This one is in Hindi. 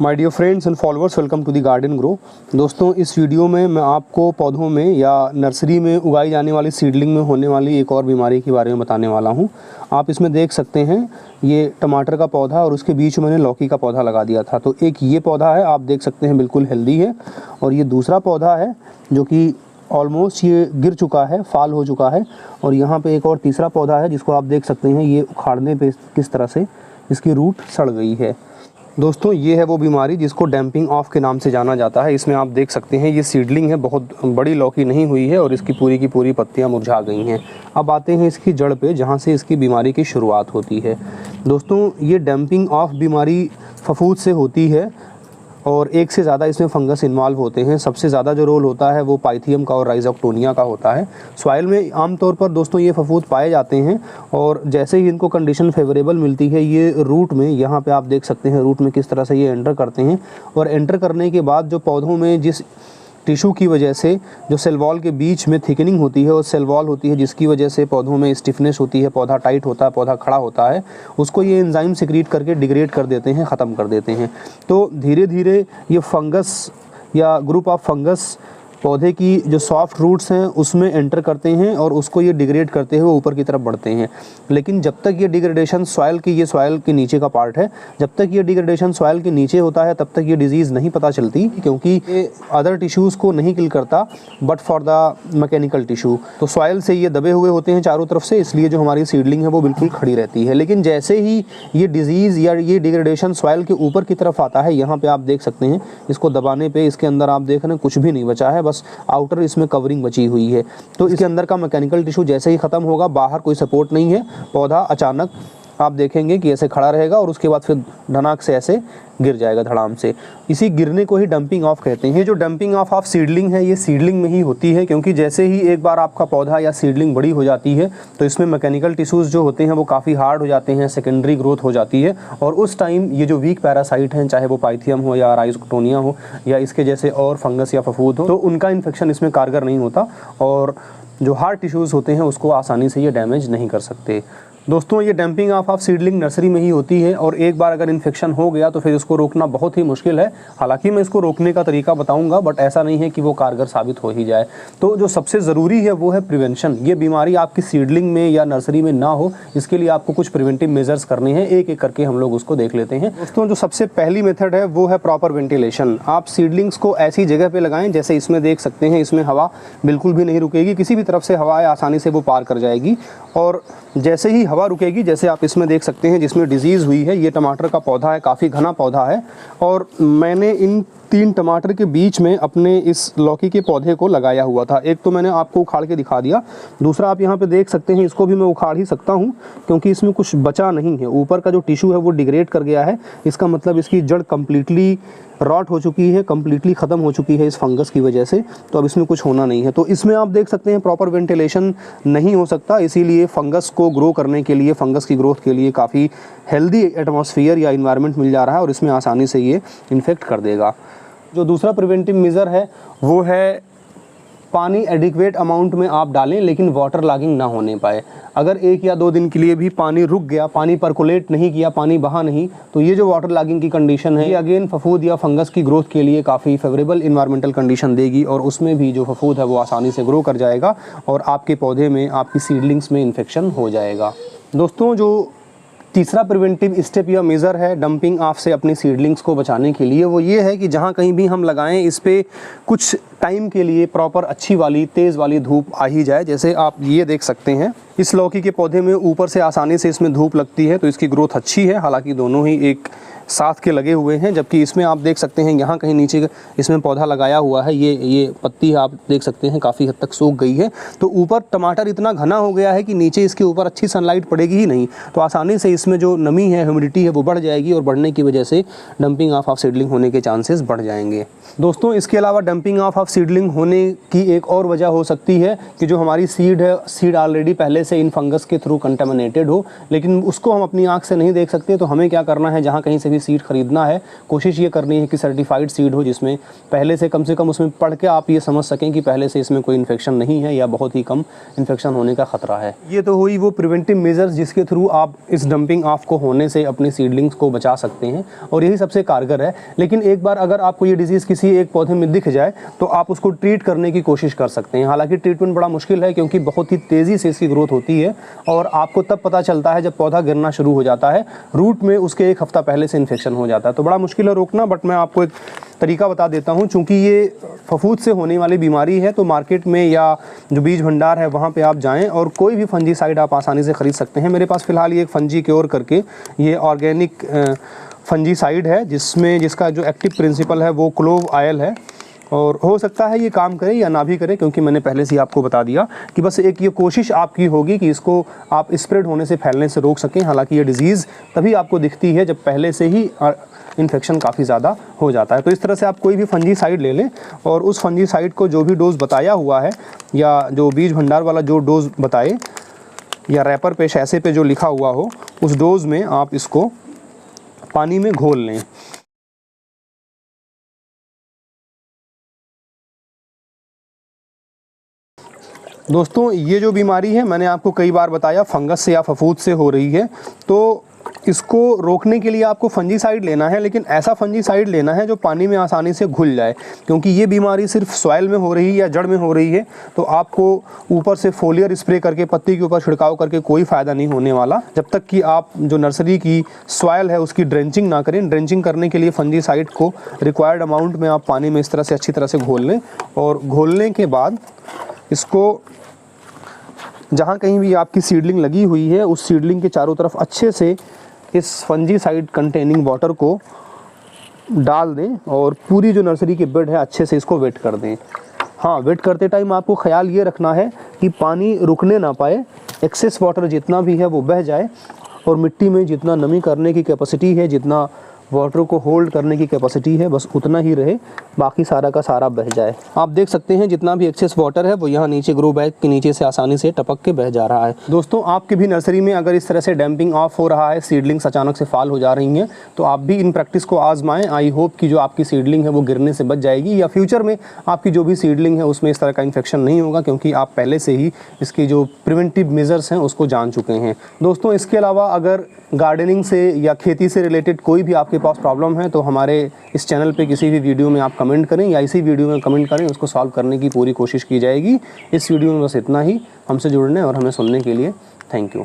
My dear friends and followers, welcome to the garden grow. दोस्तों, इस वीडियो में मैं आपको पौधों में या नर्सरी में उगाई जाने वाली सीडलिंग में होने वाली एक और बीमारी के बारे में बताने वाला हूं। आप इसमें देख सकते हैं ये टमाटर का पौधा और उसके बीच में मैंने लौकी का पौधा लगा दिया था। तो एक ये पौधा है, आप देख सकते हैं बिल्कुल हेल्दी है, और ये दूसरा पौधा है जो कि ऑलमोस्ट ये गिर चुका है, फाल हो चुका है। और यहाँ पे एक और तीसरा पौधा है जिसको आप देख सकते हैं ये उखाड़ने पे किस तरह से इसकी रूट सड़ गई है। दोस्तों, ये है वो बीमारी जिसको डैम्पिंग ऑफ के नाम से जाना जाता है। इसमें आप देख सकते हैं ये सीडलिंग है, बहुत बड़ी लौकी नहीं हुई है और इसकी पूरी की पूरी पत्तियां मुरझा गई हैं। अब आते हैं इसकी जड़ पे, जहाँ से इसकी बीमारी की शुरुआत होती है। दोस्तों, ये डैम्पिंग ऑफ बीमारी फफूंद से होती है और एक से ज़्यादा इसमें फंगस इन्वॉल्व होते हैं। सबसे ज़्यादा जो रोल होता है वो पाइथियम का और राइजोक्टोनिया का होता है। सॉइल में आमतौर पर दोस्तों ये फफूंद पाए जाते हैं और जैसे ही इनको कंडीशन फेवरेबल मिलती है ये रूट में, यहाँ पे आप देख सकते हैं रूट में किस तरह से ये एंटर करते हैं। और एंटर करने के बाद जो पौधों में जिस टिश्यू की वजह से जो सेल वॉल के बीच में थिकनिंग होती है और सेल वॉल होती है जिसकी वजह से पौधों में स्टिफनेस होती है, पौधा टाइट होता है, पौधा खड़ा होता है, उसको ये एंजाइम सिक्रीट करके डिग्रेड कर देते हैं, ख़त्म कर देते हैं। तो धीरे धीरे ये फंगस या ग्रुप ऑफ फंगस पौधे की जो सॉफ्ट रूट्स हैं उसमें एंटर करते हैं और उसको ये डिग्रेड करते हुए ऊपर की तरफ बढ़ते हैं। लेकिन जब तक ये डिग्रेडेशन सॉइल के नीचे का पार्ट है, जब तक ये डिग्रेडेशन सॉइल के नीचे होता है तब तक ये डिजीज़ नहीं पता चलती, क्योंकि ये अदर टिश्यूज़ को नहीं किल करता but for the mechanical tissue. तो सॉइल से ये दबे हुए होते हैं चारों तरफ से, इसलिए जो हमारी सीडलिंग है वो बिल्कुल खड़ी रहती है। लेकिन जैसे ही ये डिजीज़ या ये डिग्रेडेशन सॉइल के ऊपर की तरफ आता है, यहाँ पर आप देख सकते हैं इसको दबाने पर इसके अंदर आप देख रहे हैं कुछ भी नहीं बचा है, बस आउटर इसमें कवरिंग बची हुई है। तो इसके अंदर का मैकेनिकल टिश्यू जैसे ही ख़त्म होगा, बाहर कोई सपोर्ट नहीं है, पौधा अचानक आप देखेंगे कि ऐसे खड़ा रहेगा और उसके बाद फिर धनाक से ऐसे गिर जाएगा धड़ाम से। इसी गिरने को ही डंपिंग ऑफ कहते हैं। जो डंपिंग ऑफ सीडलिंग है ये सीडलिंग में ही होती है, क्योंकि जैसे ही एक बार आपका पौधा या सीडलिंग बड़ी हो जाती है तो इसमें मैकेनिकल टिश्यूज़ जो होते हैं वो काफ़ी हार्ड हो जाते हैं, सेकेंडरी ग्रोथ हो जाती है और उस टाइम ये जो वीक पैरासाइट हैं, चाहे वो पाइथियम हो या राइजोक्टोनिया हो या इसके जैसे और फंगस या फफूंद हो, तो उनका इन्फेक्शन इसमें कारगर नहीं होता और जो हार्ड टिश्यूज़ होते हैं उसको आसानी से ये डैमेज नहीं कर सकते। दोस्तों, ये डैम्पिंग ऑफ सीडलिंग नर्सरी में ही होती है और एक बार अगर इन्फेक्शन हो गया तो फिर इसको रोकना बहुत ही मुश्किल है। हालांकि मैं इसको रोकने का तरीका बताऊंगा, बट ऐसा नहीं है कि वो कारगर साबित हो ही जाए। तो जो सबसे ज़रूरी है वो है प्रिवेंशन। ये बीमारी आपकी सीडलिंग में या नर्सरी में ना हो, इसके लिए आपको कुछ प्रिवेंटिव मेजर्स करने हैं। एक एक करके हम लोग उसको देख लेते हैं। दोस्तों, जो सबसे पहली मेथड है वो है प्रॉपर वेंटिलेशन। आप सीडलिंग्स को ऐसी जगह पर लगाएं, जैसे इसमें देख सकते हैं इसमें हवा बिल्कुल भी नहीं रुकेगी, किसी भी तरफ से हवा है आसानी से वो पार कर जाएगी। और जैसे ही हवा रुकेगी, जैसे आप इसमें देख सकते हैं जिसमें डिजीज़ हुई है, ये टमाटर का पौधा है, काफ़ी घना पौधा है और मैंने इन 3 टमाटर के बीच में अपने इस लौकी के पौधे को लगाया हुआ था। एक तो मैंने आपको उखाड़ के दिखा दिया, दूसरा आप यहाँ पे देख सकते हैं इसको भी मैं उखाड़ ही सकता हूँ क्योंकि इसमें कुछ बचा नहीं है। ऊपर का जो टिश्यू है वो डिग्रेड कर गया है, इसका मतलब इसकी जड़ कम्प्लीटली रॉट हो चुकी है, कम्प्लीटली ख़त्म हो चुकी है इस फंगस की वजह से। तो अब इसमें कुछ होना नहीं है। तो इसमें आप देख सकते हैं प्रॉपर वेंटिलेशन नहीं हो सकता, इसीलिए फंगस को ग्रो करने के लिए, फंगस की ग्रोथ के लिए काफ़ी हेल्दी एटमॉस्फेयर या इन्वायरमेंट मिल जा रहा है और इसमें आसानी से ये इन्फेक्ट कर देगा। जो दूसरा प्रिवेंटिव मेजर है वो है पानी एडिक्वेट अमाउंट में आप डालें, लेकिन वाटर लॉगिंग ना होने पाए। अगर 1 या 2 दिन के लिए भी पानी रुक गया, पानी परकोलेट नहीं किया, पानी बहा नहीं, तो ये जो वाटर लॉगिंग की कंडीशन है ये अगेन फफूंद या फंगस की ग्रोथ के लिए काफ़ी फेवरेबल इन्वायरमेंटल कंडीशन देगी और उसमें भी जो फफूंद है वो आसानी से ग्रो कर जाएगा और आपके पौधे में, आपकी सीडलिंग्स में इन्फेक्शन हो जाएगा। दोस्तों, जो तीसरा प्रिवेंटिव स्टेप या मेज़र है डंपिंग ऑफ से अपनी सीडलिंग्स को बचाने के लिए, वो ये है कि जहाँ कहीं भी हम लगाएं इस पे कुछ टाइम के लिए प्रॉपर अच्छी वाली तेज़ वाली धूप आ ही जाए। जैसे आप ये देख सकते हैं इस लौकी के पौधे में ऊपर से आसानी से इसमें धूप लगती है तो इसकी ग्रोथ अच्छी है। हालांकि दोनों ही एक साथ के लगे हुए हैं, जबकि इसमें आप देख सकते हैं यहाँ कहीं नीचे इसमें पौधा लगाया हुआ है, ये पत्ती आप देख सकते हैं काफ़ी हद तक सूख गई है। तो ऊपर टमाटर इतना घना हो गया है कि नीचे इसके ऊपर अच्छी सनलाइट पड़ेगी ही नहीं, तो आसानी से इसमें जो नमी है, ह्यूमिडिटी है, वो बढ़ जाएगी और बढ़ने की वजह से डंपिंग ऑफ सीडलिंग होने के चांसेस बढ़ जाएंगे। दोस्तों, इसके अलावा डंपिंग ऑफ सीडलिंग होने की एक और वजह हो सकती है कि जो हमारी सीड है, सीड ऑलरेडी पहले से इन फंगस के थ्रू कंटामिनेटेड हो, लेकिन उसको हम अपनी आँख से नहीं देख सकते। तो हमें क्या करना है, जहाँ कहीं से भी सीड खरीदना है, कोशिश ये करनी है कि सर्टिफाइड सीड हो, जिसमें पहले से कम उसमें पढ़ के आप ये समझ सकें कि पहले से इसमें कोई इन्फेक्शन नहीं है या बहुत ही कम इन्फेक्शन होने का खतरा है। ये तो हुई वो प्रिवेंटिव मेजर्स जिसके थ्रू आप इस डंपिंग ऑफ को होने से अपनी सीडलिंग्स को बचा सकते हैं और यही सबसे कारगर है। लेकिन एक बार अगर आपको ये डिजीज़ किसी एक पौधे में दिख जाए तो आप उसको ट्रीट करने की कोशिश कर सकते हैं। हालांकि ट्रीटमेंट बड़ा मुश्किल है क्योंकि बहुत ही तेज़ी से इसकी ग्रोथ होती है और आपको तब पता चलता है जब पौधा गिरना शुरू हो जाता है, रूट में उसके एक हफ्ता पहले से इन्फेक्शन हो जाता है। तो बड़ा मुश्किल है रोकना, बट मैं आपको एक तरीका बता देता हूं। चूंकि ये फफूंद से होने वाली बीमारी है तो मार्केट में या जो बीज भंडार है वहां पे आप जाएं और कोई भी फंजीसाइड आप आसानी से ख़रीद सकते हैं। मेरे पास फ़िलहाल ये एक फंजी क्योर करके ये ऑर्गेनिक फंजीसाइड है जिसका जो एक्टिव प्रिंसिपल है वो क्लोव ऑयल है और हो सकता है ये काम करे या ना भी करे, क्योंकि मैंने पहले से ही आपको बता दिया कि बस एक ये कोशिश आपकी होगी कि इसको आप स्प्रेड होने से, फैलने से रोक सकें। हालांकि ये डिज़ीज़ तभी आपको दिखती है जब पहले से ही इन्फेक्शन काफ़ी ज़्यादा हो जाता है। तो इस तरह से आप कोई भी फंजीसाइड ले लें और उस फंजीसाइड को जो भी डोज बताया हुआ है या जो बीज भंडार वाला जो डोज बताए या रैपर पे, शैसे पे जो लिखा हुआ हो, उस डोज में आप इसको पानी में घोल लें। दोस्तों ये जो बीमारी है मैंने आपको कई बार बताया फंगस से या फफूंद से हो रही है, तो इसको रोकने के लिए आपको फंजीसाइड लेना है, लेकिन ऐसा फंजीसाइड लेना है जो पानी में आसानी से घुल जाए। क्योंकि ये बीमारी सिर्फ सॉइल में हो रही है या जड़ में हो रही है तो आपको ऊपर से फोलियर स्प्रे करके, पत्ती के ऊपर छिड़काव करके कोई फ़ायदा नहीं होने वाला जब तक कि आप जो नर्सरी की सॉइल है उसकी ड्रेंचिंग ना करें। ड्रेंचिंग करने के लिए फंजीसाइड को रिक्वायर्ड अमाउंट में आप पानी में इस तरह से अच्छी तरह से घोल लें और घोलने के बाद इसको जहाँ कहीं भी आपकी सीडलिंग लगी हुई है उस सीडलिंग के चारों तरफ अच्छे से इस फंजीसाइड कंटेनिंग वाटर को डाल दें और पूरी जो नर्सरी की बेड है अच्छे से इसको वेट कर दें। हाँ, वेट करते टाइम आपको ख्याल ये रखना है कि पानी रुकने ना पाए, एक्सेस वाटर जितना भी है वो बह जाए और मिट्टी में जितना नमी करने की कैपेसिटी है, जितना वाटर को होल्ड करने की कैपेसिटी है, बस उतना ही रहे, बाकी सारा का सारा बह जाए। आप देख सकते हैं जितना भी एक्सेस वाटर है वो यहाँ नीचे ग्रो बैग के नीचे से आसानी से टपक के बह जा रहा है। दोस्तों आपकी भी नर्सरी में अगर इस तरह से डैम्पिंग ऑफ हो रहा है, सीडलिंग्स अचानक से फाल हो जा रही हैं, तो आप भी इन प्रैक्टिस को आजमाएं। आई होप कि जो आपकी सीडलिंग है वो गिरने से बच जाएगी या फ्यूचर में आपकी जो भी सीडलिंग है उसमें इस तरह का इन्फेक्शन नहीं होगा, क्योंकि आप पहले से ही इसकी जो प्रिवेंटिव मेजर्स हैं उसको जान चुके हैं। दोस्तों इसके अलावा अगर गार्डनिंग से या खेती से रिलेटेड कोई भी आपके पास प्रॉब्लम है तो हमारे इस चैनल पे किसी भी वीडियो में आप कमेंट करें या इसी वीडियो में कमेंट करें, उसको सॉल्व करने की पूरी कोशिश की जाएगी। इस वीडियो में बस इतना ही। हमसे जुड़ने और हमें सुनने के लिए थैंक यू।